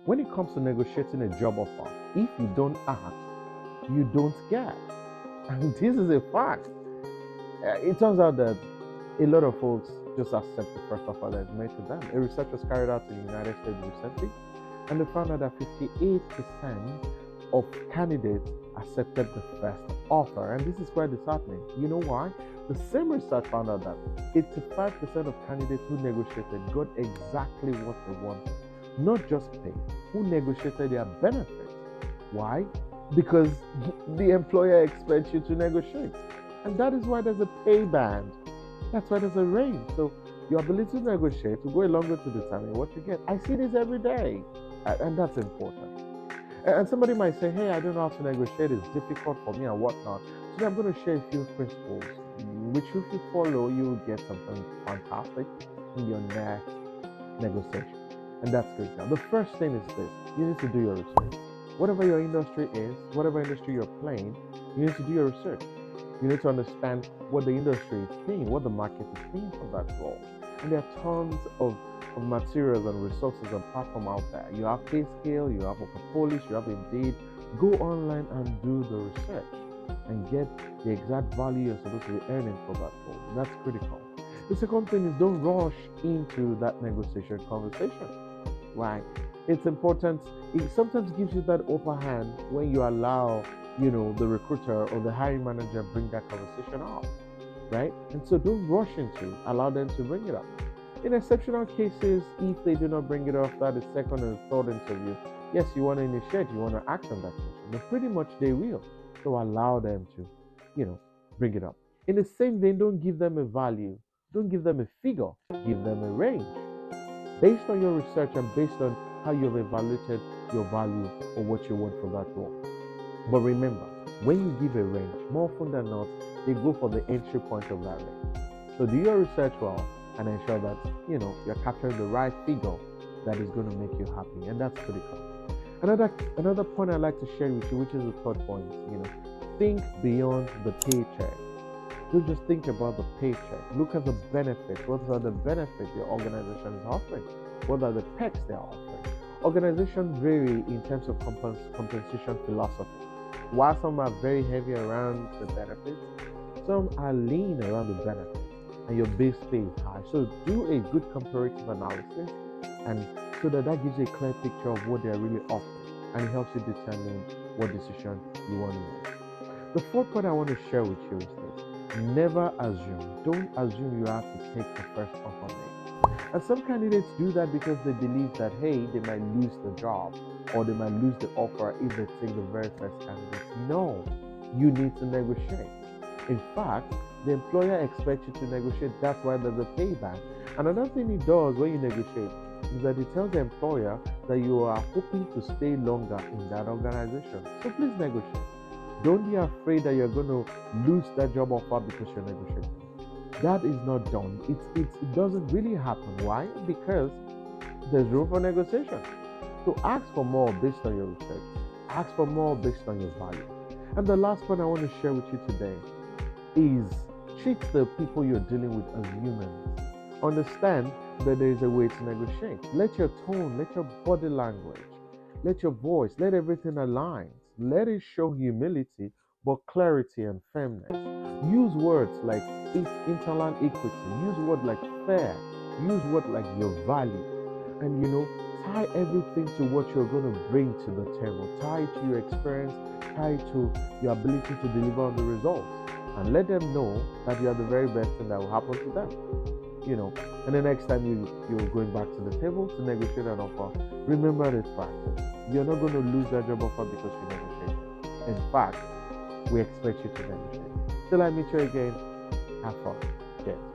When it comes to negotiating a job offer, if you don't ask, you don't get. And this is a fact. It turns out that a lot of folks just accept the first offer that is made to them. A research was carried out in the United States recently, and they found out that 58% of candidates accepted the first offer. And this is quite disheartening. You know why? The same research found out that 85% of candidates who negotiated got exactly what they wanted. Not just pay, who negotiated their benefits. Why? Because the employer expects you to negotiate. And that is why there's a pay band. That's why there's a range. So your ability to negotiate will go a long way to determine what you get. I see this every day, and that's important. And somebody might say, hey, I don't know how to negotiate, it's difficult for me and whatnot. So I'm going to share a few principles, which if you follow, you will get something fantastic in your next negotiation. And that's great. Now, the first thing is this: you need to do your research. Whatever your industry is, whatever industry you're playing, you need to do your research. You need to understand what the industry is paying, what the market is paying for that role. And there are tons of materials and resources and platform out there. You have PayScale, you have Polish, you have Indeed. Go online and do the research and get the exact value you're supposed to be earning for that role. That's critical. The second thing is, don't rush into that negotiation conversation. Right? It's important. It sometimes gives you that upper hand when you allow, the recruiter or the hiring manager bring that conversation up, right? And so don't rush into, allow them to bring it up. In exceptional cases, if they do not bring it up after the second and third interview, yes, you want to initiate, you want to act on that question, but pretty much they will. So allow them to, bring it up. In the same vein, don't give them a value, don't give them a figure, give them a range. Based on your research and based on how you've evaluated your value or what you want for that role. But remember, when you give a range, more often than not, they go for the entry point of that range. So do your research well and ensure that, you're capturing the right figure that is going to make you happy. And that's critical. Another point I'd like to share with you, which is the third point, think beyond the paycheck. Don't just think about the paycheck. Look at the benefits. What are the benefits your organization is offering? What are the perks they are offering? Organizations vary in terms of compensation philosophy. While some are very heavy around the benefits, some are lean around the benefits, and your base pay is high. So do a good comparative analysis, and so that gives you a clear picture of what they're really offering, and it helps you determine what decision you want to make. The fourth point I want to share with you is this: never assume. Don't assume you have to take the first offer made. And some candidates do that because they believe that, hey, they might lose the job or they might lose the offer if they take the very first candidate. No, you need to negotiate. In fact, the employer expects you to negotiate. That's why there's a payback. Another thing it does when you negotiate is that it tells the employer that you are hoping to stay longer in that organization. So please negotiate. Don't be afraid that you're going to lose that job offer because you're negotiating. That is not done. It doesn't really happen. Why? Because there's room for negotiation. So ask for more based on your research. Ask for more based on your value. And the last point I want to share with you today is treat the people you're dealing with as humans. Understand that there is a way to negotiate. Let your tone, let your body language, let your voice, let everything align. Let it show humility, but clarity and firmness. Use words like interland equity. Use words like fair. Use words like your value. And tie everything to what you're going to bring to the table. Tie it to your experience. Tie it to your ability to deliver on the results. And let them know that you are the very best thing that will happen to them. And the next time you're going back to the table to negotiate an offer, remember this factors. You're not going to lose that job offer because you negotiate. In fact, we expect you to negotiate. Till I meet you again, have fun. Cheers.